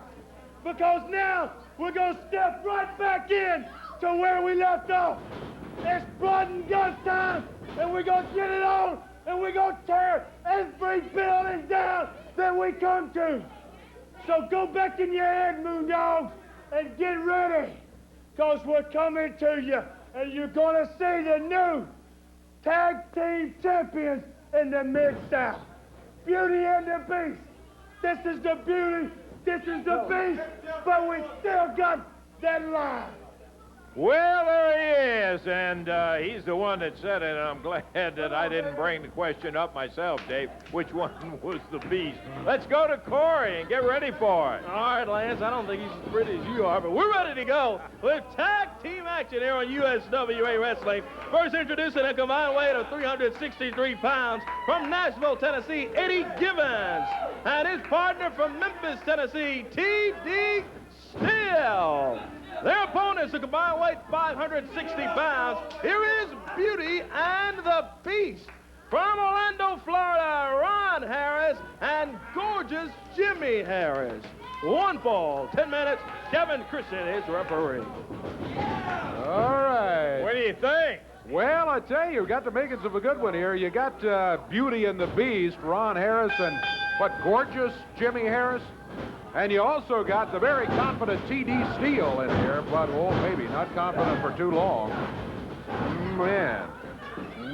Speaker 3: because now we're going to step right back in to where we left off. It's blood and guts time, and we're going to get it on, and we're going to tear every building down that we come to. So go back in your head, Moondogs, and get ready, because we're coming to you, and you're going to see the new tag team champions in the Mid-South. Beauty and the Beast. This is the beauty, this is the beast, but we still got that line.
Speaker 1: Well, there he is, and he's the one that said it, and I'm glad that I didn't bring the question up myself, Dave. Which one was the beast? Let's go to Corey and get ready for it.
Speaker 3: All right, Lance, I don't think he's as pretty as you are, but we're ready to go with tag team action here on USWA Wrestling. First introducing a combined weight of 363 pounds from Nashville, Tennessee, Eddie Givens, and his partner from Memphis, Tennessee, T.D. Steele. Their opponents, a combined weight 560 pounds. Here is Beauty and the Beast. From Orlando, Florida, Ron Harris and gorgeous Jimmy Harris. One fall, 10 minutes. Kevin Christian is referee.
Speaker 2: All right.
Speaker 1: What do you think?
Speaker 2: Well, I tell you, got the makings of a good one here. You got Beauty and the Beast, Ron Harris, and what, gorgeous Jimmy Harris? And you also got the very confident T.D. Steele in here, but, oh, maybe not confident for too long. Man,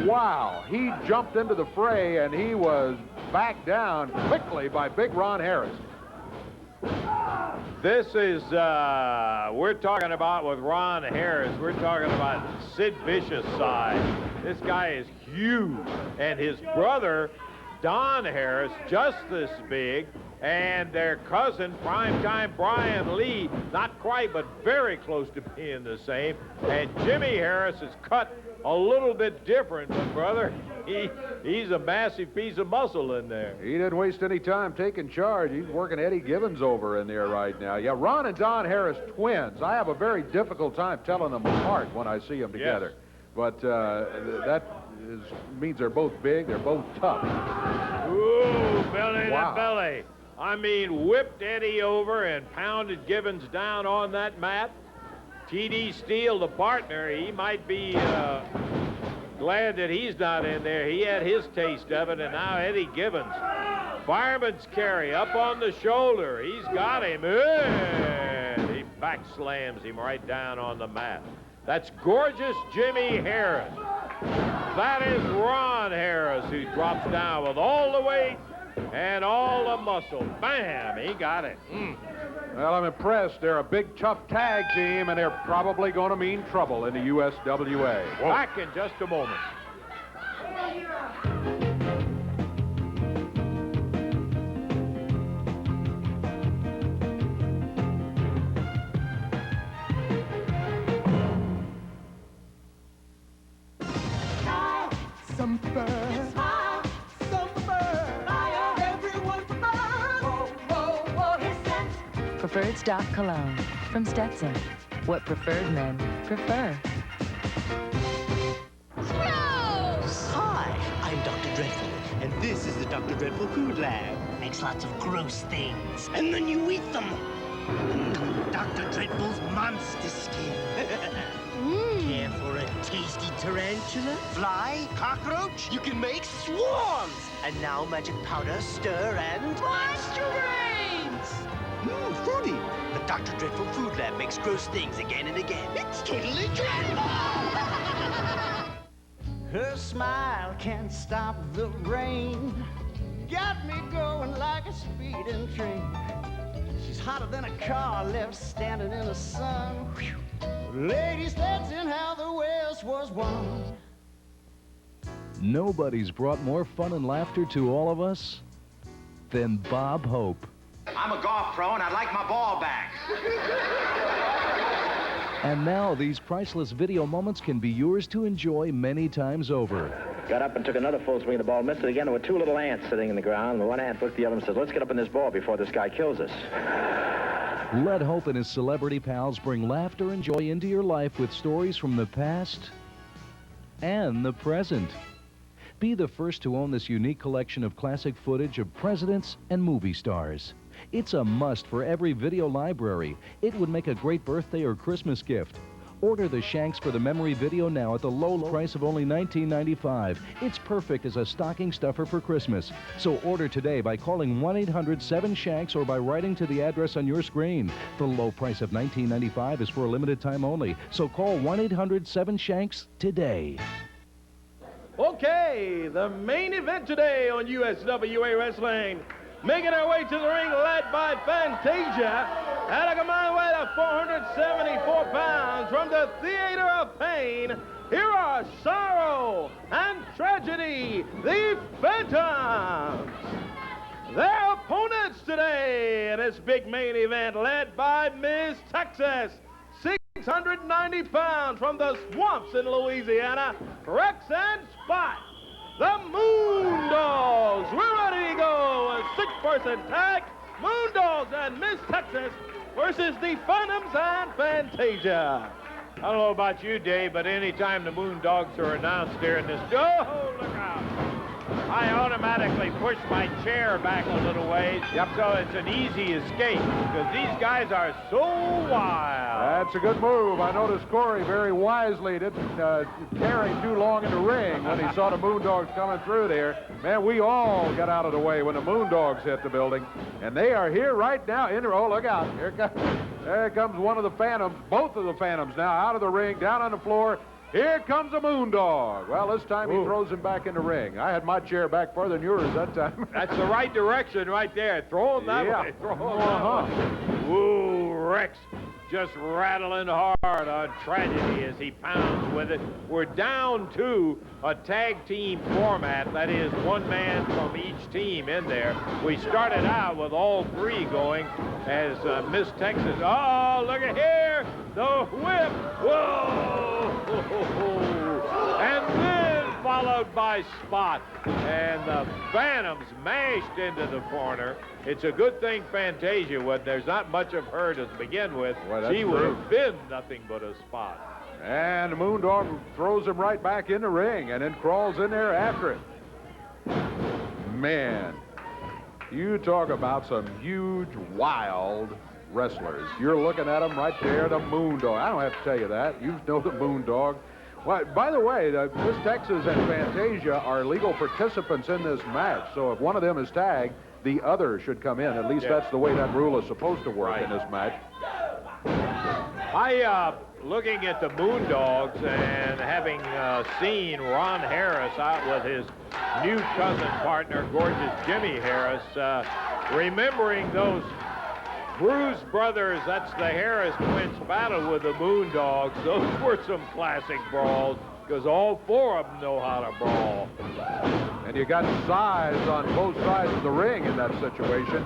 Speaker 2: wow, he jumped into the fray, and he was backed down quickly by Big Ron Harris.
Speaker 1: This is, we're talking about with Ron Harris, we're talking about Sid Vicious side. This guy is huge, and his brother, Don Harris, just this big, and their cousin, Primetime Brian Lee, not quite, but very close to being the same. And Jimmy Harris is cut a little bit different, but brother, he's a massive piece of muscle in there.
Speaker 2: He didn't waste any time taking charge. He's working Eddie Givens over in there right now. Yeah, Ron and Don Harris, twins. I have a very difficult time telling them apart when I see them together.
Speaker 1: Yes.
Speaker 2: But means they're both big, they're both tough.
Speaker 1: Ooh, belly
Speaker 2: Wow.
Speaker 1: to belly. I mean, whipped Eddie over and pounded Gibbons down on that mat. T.D. Steele, the partner, he might be glad that he's not in there. He had his taste of it, and now Eddie Gibbons. Fireman's carry up on the shoulder. He's got him. And he back slams him right down on the mat. That's gorgeous Jimmy Harris. That is Ron Harris, who drops down with all the weight and all the muscle. Bam, he got it.
Speaker 2: Well, I'm impressed. They're a big, tough tag team, and they're probably going to mean trouble in the USWA.
Speaker 1: Back in just a moment.
Speaker 5: Some fur. Some fur. Everyone for fur. Whoa, whoa, whoa, his scent.
Speaker 8: Preferred stock cologne from Stetson. What preferred men prefer.
Speaker 9: Hi, I'm Dr. Dreadful, and this is the Dr. Dreadful Food Lab. Makes lots of gross things, and then you eat them. Dr. Dreadful's monster skin. Care for a tasty tarantula, fly, cockroach? You can make swarms. And now magic powder, stir, and blast your brains. Fruity. The Dr. Dreadful Food Lab makes gross things again and again. It's totally dreadful. Her smile can't stop the rain. Got me going like a speeding train. She's hotter than a car left standing in the sun. Whew. Ladies, that's in how the West was won.
Speaker 11: Nobody's brought more fun and laughter to all of us than Bob Hope.
Speaker 14: I'm a golf pro and I'd like my ball back.
Speaker 11: And now these priceless video moments can be yours to enjoy many times over.
Speaker 25: Got up and took another full swing of the ball, missed it again. There were two little ants sitting in the ground. And one ant looked at the other and said, let's get up in this ball before this guy kills us.
Speaker 11: Let Hope and his celebrity pals bring laughter and joy into your life with stories from the past and the present. Be the first to own this unique collection of classic footage of presidents and movie stars. It's a must for every video library. It would make a great birthday or Christmas gift. Order the Shanks for the Memory Video now at the low price of only $19.95. It's perfect as a stocking stuffer for Christmas. So order today by calling 1-800-7-SHANKS or by writing to the address on your screen. The low price of $19.95 is for a limited time only. So call 1-800-7-SHANKS today.
Speaker 3: Okay, the main event today on USWA Wrestling. Making our way to the ring, led by Fantasia, at a combined weight of 474 pounds from the Theater of Pain. Here are Sorrow and Tragedy, the Phantoms. Their opponents today in this big main event, led by Miss Texas, 690 pounds from the swamps in Louisiana, Rex and Spot. The Moondogs. We're ready to go. A six-person tag. Moondogs and Miss Texas versus the Phantoms and Fantasia.
Speaker 1: I don't know about you, Dave, but anytime the Moondogs are announced there in this... Oh, look out. I automatically push my chair back a little ways, so it's an easy escape, because these guys are so wild.
Speaker 2: That's a good move. I noticed Corey very wisely didn't tarry too long in the ring when he saw the Moondogs coming through there. Man, we all got out of the way when the Moondogs hit the building, and they are here right now. Oh, look out. There comes one of the Phantoms, both of the Phantoms now out of the ring, down on the floor. Here comes a Moondog. Well, this time he throws him back in the ring. I had my chair back further than yours that time.
Speaker 1: That's the right direction right there. Throw him that way. Throw him that way. Ooh, Rex just rattling hard on Tragedy as he pounds with it. We're down to a tag team format. That is one man from each team in there. We started out with all three going as Miss Texas. Oh, look at here. The whip. Whoa. And then followed by Spot. And the Phantoms mashed into the corner. It's a good thing Fantasia would. There's not much of her to begin with.
Speaker 2: Well,
Speaker 1: she would have been nothing but a spot.
Speaker 2: And the Moondog throws him right back in the ring and then crawls in there after it. Man, you talk about some huge, wild wrestlers. You're looking at them right there, the Moondog. I don't have to tell you that. You know the Moondog. Well, by the way, Miss Texas and Fantasia are legal participants in this match, so if one of them is tagged, the other should come in. At least that's the way that rule is supposed to work in this match.
Speaker 1: Looking at the Moondogs and having seen Ron Harris out with his new cousin partner, gorgeous Jimmy Harris, remembering those Bruise brothers, that's the Harris twins battle with the Moondogs. Those were some classic brawls because all four of them know how to brawl.
Speaker 2: And you got size on both sides of the ring in that situation.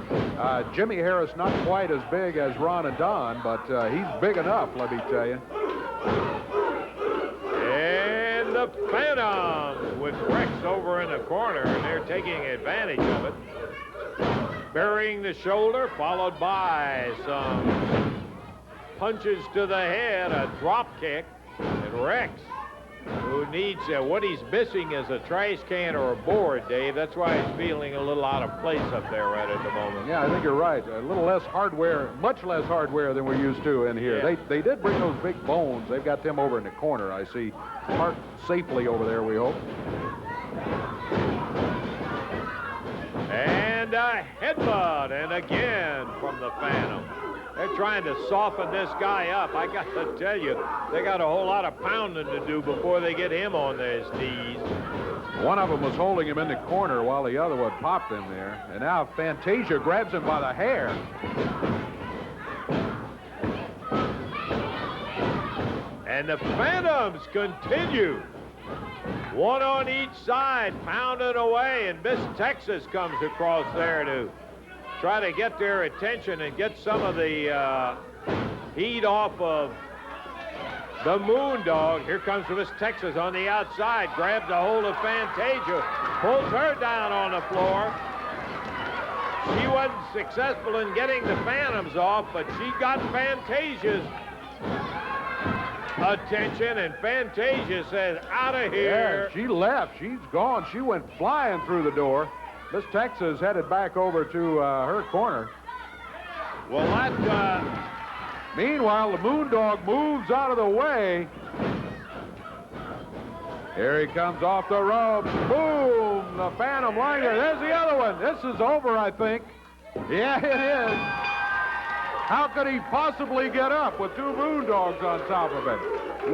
Speaker 2: Jimmy Harris not quite as big as Ron and Don, but he's big enough, let me tell you.
Speaker 1: And the Phantoms with Rex over in the corner, and they're taking advantage of it. Burying the shoulder, followed by some punches to the head, a drop kick, and Rex, who needs, what he's missing is a trash can or a board, Dave. That's why he's feeling a little out of place up there right at the moment.
Speaker 2: Yeah, I think you're right. A little less hardware, much less hardware than we're used to in here.
Speaker 1: Yeah.
Speaker 2: They did bring those big bones. They've got them over in the corner, I see. Parked safely over there, we hope.
Speaker 1: And a headbutt, and again from the Phantom. They're trying to soften this guy up. I got to tell you, they got a whole lot of pounding to do before they get him on his knees.
Speaker 2: One of them was holding him in the corner while the other one popped him there. And now Fantasia grabs him by the hair.
Speaker 1: And the Phantoms continue. One on each side, pounding away, and Miss Texas comes across there to try to get their attention and get some of the heat off of the Moondog. Here comes Miss Texas on the outside, grabs a hold of Fantasia, pulls her down on the floor. She wasn't successful in getting the Phantoms off, but she got Fantasia's attention, and Fantasia says, out of here.
Speaker 2: Yeah, she left. She's gone. She went flying through the door. Miss Texas headed back over to her corner.
Speaker 1: Well, that...
Speaker 2: Meanwhile, the Moondog moves out of the way. Here he comes off the ropes. Boom! The Phantom Liger. There's the other one. This is over, I think. Yeah, it is. How could he possibly get up with two Moondogs on top of him?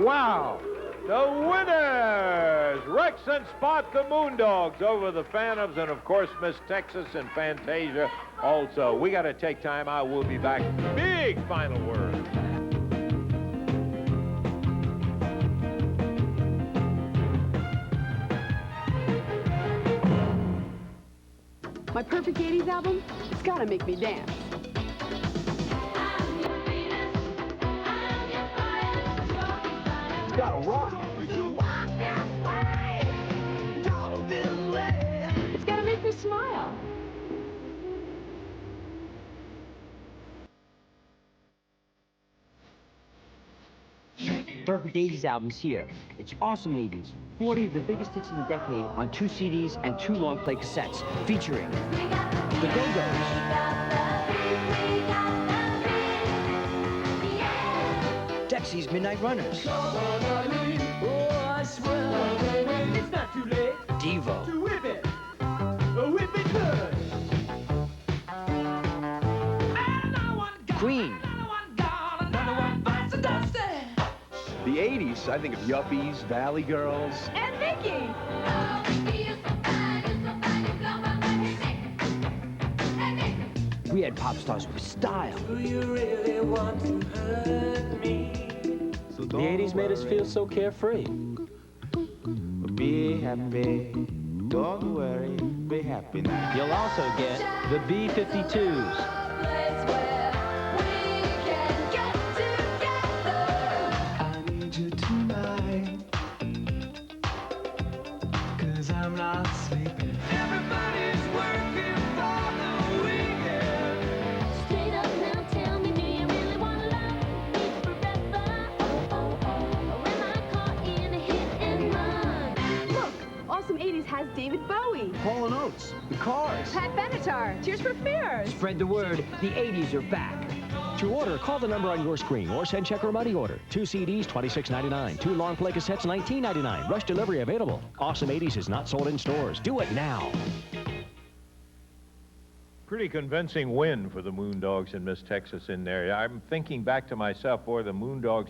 Speaker 2: Wow.
Speaker 1: The winners, Rex and Spot, the Moondogs over the Phantoms, and of course Miss Texas and Fantasia also. We got to take time out. We'll be back. Big final word.
Speaker 12: My perfect 80s album, it's gotta make me dance.
Speaker 5: Gotta rock.
Speaker 12: It's gotta make me smile.
Speaker 15: Perfect 80s albums here. It's awesome 80s. 40 of the biggest hits in the decade on 2 CDs and 2 long play cassettes, featuring the Go-Go's, Dexy's Midnight Runners, Devo, Queen,
Speaker 16: The 80s, I think of Yuppies, Valley Girls.
Speaker 12: And Vicky.
Speaker 15: We had pop stars with style.
Speaker 5: Do you really want to hurt me?
Speaker 24: The 80s made us feel so carefree.
Speaker 5: Be happy. Don't worry. Be happy now.
Speaker 24: You'll also get the B-52s.
Speaker 5: I need you tonight. 'Cause I'm not sleeping. Everybody's working for the weekend. Straight up now, tell me, do you really want to love me forever? Oh, oh, oh.
Speaker 15: The Cars.
Speaker 12: Pat Benatar. Tears for Fears.
Speaker 15: Spread the word. The 80s are back.
Speaker 6: To order, call the number on your screen or send check or money order. 2 CDs, $26.99. 2 long play cassettes, $19.99. Rush delivery available. Awesome 80s is not sold in stores. Do it now.
Speaker 1: Pretty convincing win for the Moondogs and Miss Texas in there. I'm thinking back to myself, boy, the Moondogs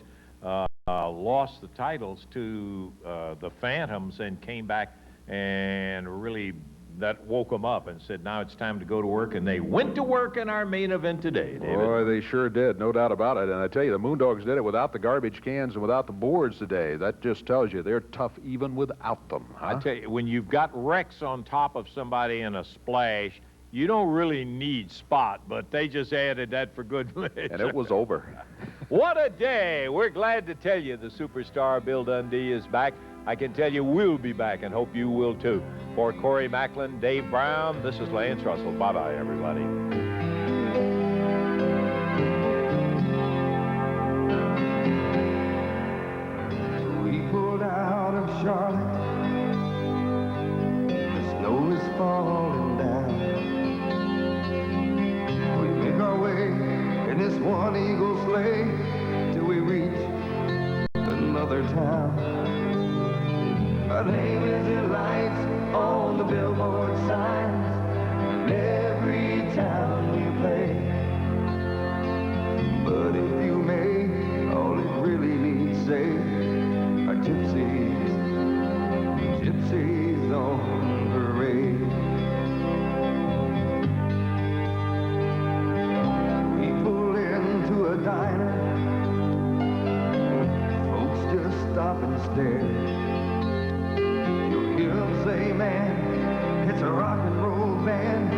Speaker 1: lost the titles to the Phantoms and came back and really that woke them up and said, now it's time to go to work, and they went to work in our main event today, David.
Speaker 2: Boy, they sure did, no doubt about it. And I tell you, the Moondogs did it without the garbage cans and without the boards today. That just tells you they're tough even without them. Huh?
Speaker 1: I tell you, when you've got Rex on top of somebody in a splash, you don't really need Spot, but they just added that for good measure.
Speaker 2: And it was over.
Speaker 1: What a day. We're glad to tell you the superstar Bill Dundee is back. I can tell you we'll be back and hope you will too. For Corey Macklin, Dave Brown, this is Lance Russell. Bye-bye, everybody.
Speaker 5: We pulled out of Charlotte. The snow is falling down. We make our way in this one eagle sleigh till we reach another town. Our name is in lights on the billboard signs in every town we play. But if you may, all it really needs say are gypsies, gypsies on parade. We pull into a diner, folks just stop and stare. Say, man, it's a rock and roll band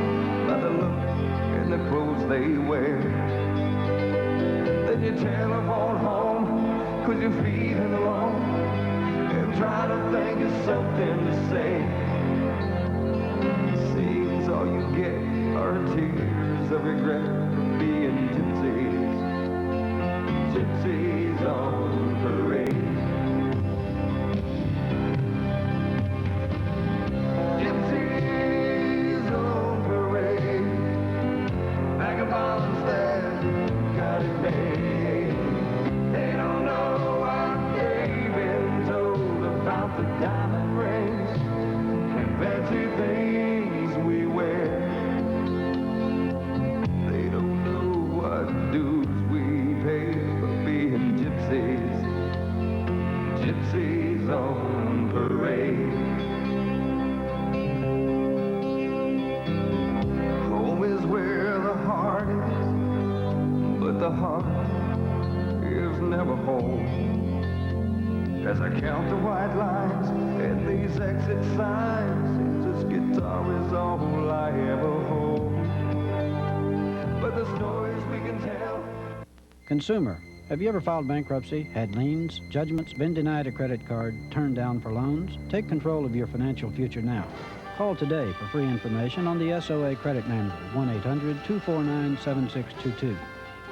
Speaker 5: by the look and the clothes they wear. Then you telephone home, 'cause you're feeling alone and try to think of something to say. Seems all you get are tears of regret for being gypsies, gypsies on parade. Gypsies on parade. Home is where the heart is, but the heart is never home. As I count the white lines and these exit signs, this guitar is all I ever hold. But the stories we can tell.
Speaker 17: Consumer. Have you ever filed bankruptcy, had liens, judgments, been denied a credit card, turned down for loans? Take control of your financial future now. Call today for free information on the SOA Credit Manager, 1-800-249-7622.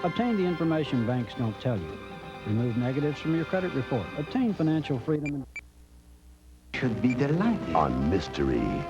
Speaker 17: Obtain the information banks don't tell you. Remove negatives from your credit report. Obtain financial freedom.
Speaker 19: Should be delighted on Mystery.